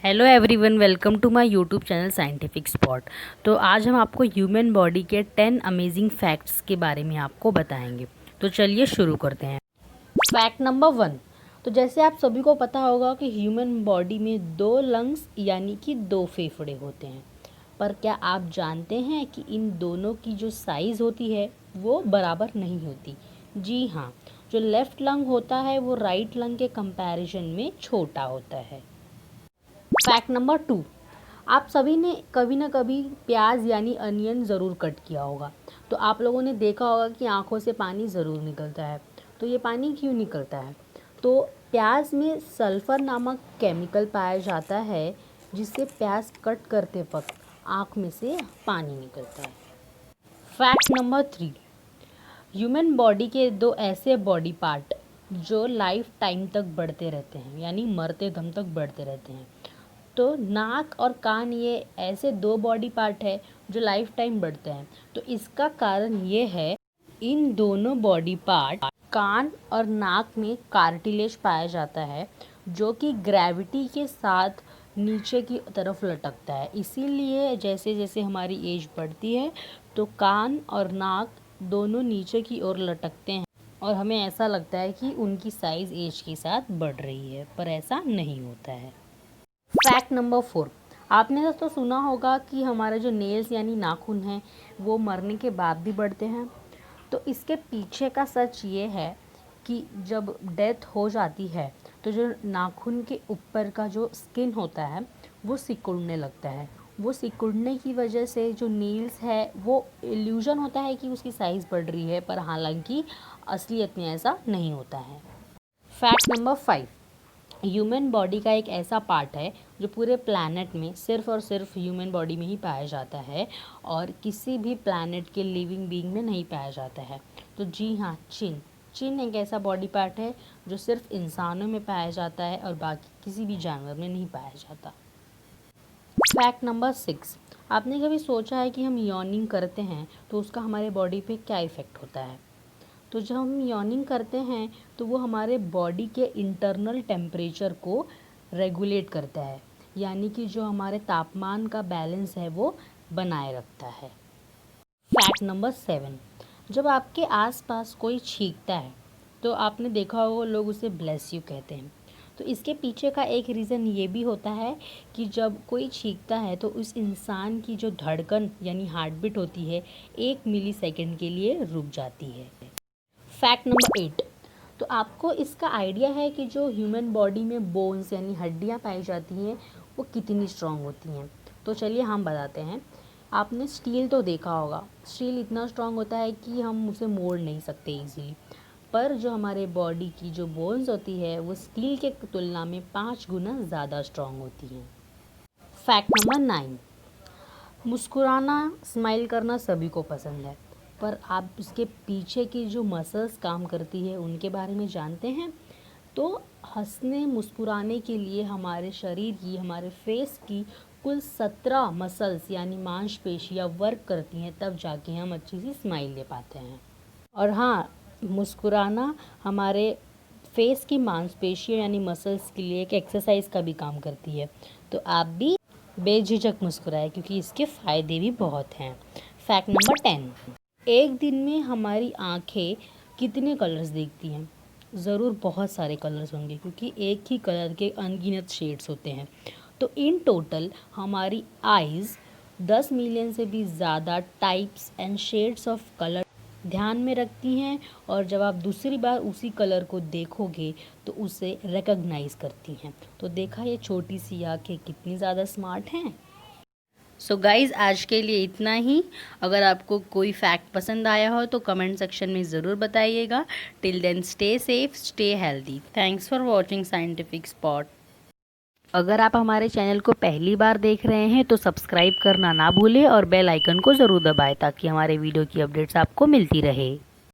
Hello everyone, welcome to my YouTube channel scientific spot. तो आज हम आपको ह्यूमन बॉडी के 10 अमेजिंग फैक्ट्स के बारे में आपको बताएंगे। तो चलिए शुरू करते हैं। Fact number 1। तो जैसे आप सभी को पता होगा कि ह्यूमन बॉडी में 2 लंग्स यानी कि 2 फेफड़े होते हैं। पर क्या आप जानते हैं कि इन दोनों की जो साइज़ होती है वो बराबर नहीं होती? जी हाँ, जो लेफ़्ट लंग होता है वो राइट लंग के कंपैरिजन में छोटा होता है। Fact number 2। आप सभी ने कभी ना कभी प्याज यानी अनियन ज़रूर कट किया होगा। तो आप लोगों ने देखा होगा कि आँखों से पानी ज़रूर निकलता है। तो ये पानी क्यों निकलता है? तो प्याज में सल्फ़र नामक केमिकल पाया जाता है जिससे प्याज कट करते वक्त आँख में से पानी निकलता है। Fact number 3। ह्यूमन बॉडी के 2 ऐसे बॉडी पार्ट जो लाइफ टाइम तक बढ़ते रहते हैं यानी मरते दम तक बढ़ते रहते हैं। तो नाक और कान ये ऐसे 2 बॉडी पार्ट है जो लाइफ टाइम बढ़ते हैं। तो इसका कारण ये है, इन दोनों बॉडी पार्ट कान और नाक में कार्टिलेज पाया जाता है जो कि ग्रेविटी के साथ नीचे की तरफ लटकता है। इसीलिए जैसे जैसे हमारी एज बढ़ती है तो कान और नाक दोनों नीचे की ओर लटकते हैं और हमें ऐसा लगता है कि उनकी साइज़ एज के साथ बढ़ रही है, पर ऐसा नहीं होता है। Fact number 4। आपने तो सुना होगा कि हमारे जो नेल्स यानी नाखून हैं वो मरने के बाद भी बढ़ते हैं। तो इसके पीछे का सच ये है कि जब डेथ हो जाती है तो जो नाखून के ऊपर का जो स्किन होता है वो सिकुड़ने लगता है। वो सिकुड़ने की वजह से जो नेल्स है वो इल्यूजन होता है कि उसकी साइज़ बढ़ रही है, पर हालांकि असलियत में ऐसा नहीं होता है। Fact number 5। ह्यूमन बॉडी का एक ऐसा पार्ट है जो पूरे प्लैनेट में सिर्फ और सिर्फ ह्यूमन बॉडी में ही पाया जाता है और किसी भी प्लैनेट के लिविंग बीइंग में नहीं पाया जाता है। तो जी हाँ, चिन एक ऐसा बॉडी पार्ट है जो सिर्फ इंसानों में पाया जाता है और बाकी किसी भी जानवर में नहीं पाया जाता। Fact number 6। आपने कभी सोचा है कि हम यॉर्निंग करते हैं तो उसका हमारे बॉडी पे क्या इफ़ेक्ट होता है? तो जब हम यॉर्निंग करते हैं तो वो हमारे बॉडी के इंटरनल टेम्परेचर को रेगुलेट करता है, यानी कि जो हमारे तापमान का बैलेंस है वो बनाए रखता है। Fact number 7। जब आपके आसपास कोई छींकता है तो आपने देखा होगा लोग उसे ब्लेस यू कहते हैं। तो इसके पीछे का एक रीज़न ये भी होता है कि जब कोई छींकता है तो उस इंसान की जो धड़कन यानी हार्ट बीट होती है 1 मिली सेकेंड के लिए रुक जाती है। Fact number 8। तो आपको इसका आइडिया है कि जो ह्यूमन बॉडी में बोन्स यानी हड्डियां पाई जाती हैं वो कितनी स्ट्रॉन्ग होती हैं? तो चलिए हम बताते हैं। आपने स्टील तो देखा होगा, स्टील इतना स्ट्रॉन्ग होता है कि हम उसे मोड़ नहीं सकते इजीली। पर जो हमारे बॉडी की जो बोन्स होती है वो स्टील के तुलना में 5 गुना ज़्यादा स्ट्रॉन्ग होती हैं। Fact number 9। मुस्कुराना, स्माइल करना सभी को पसंद है, पर आप इसके पीछे की जो मसल्स काम करती है उनके बारे में जानते हैं? तो हंसने मुस्कुराने के लिए हमारे शरीर की, हमारे फेस की कुल 17 मसल्स यानी मांसपेशियां वर्क करती हैं, तब जाके हम अच्छी सी स्माइल दे पाते हैं। और हाँ, मुस्कुराना हमारे फेस की मांसपेशियां यानी मसल्स के लिए एक एक्सरसाइज का भी काम करती है। तो आप भी बेझिझक मुस्कुराए क्योंकि इसके फ़ायदे भी बहुत हैं। Fact number 10। एक दिन में हमारी आँखें कितने कलर्स देखती हैं? ज़रूर बहुत सारे कलर्स होंगे क्योंकि एक ही कलर के अनगिनत शेड्स होते हैं। तो इन टोटल हमारी आइज़ 10 मिलियन से भी ज़्यादा types and shades of colour ध्यान में रखती हैं और जब आप दूसरी बार उसी कलर को देखोगे तो उसे रिकॉग्नाइज़ करती हैं। तो देखा ये छोटी सी आँखें कितनी ज़्यादा स्मार्ट हैं। सो गाइज़, आज के लिए इतना ही। अगर आपको कोई फैक्ट पसंद आया हो तो कमेंट सेक्शन में ज़रूर बताइएगा। Till then stay safe, stay healthy. Thanks for watching scientific spot. अगर आप हमारे चैनल को पहली बार देख रहे हैं तो सब्सक्राइब करना ना भूलें और बेल आइकन को ज़रूर दबाएं ताकि हमारे वीडियो की अपडेट्स आपको मिलती रहे।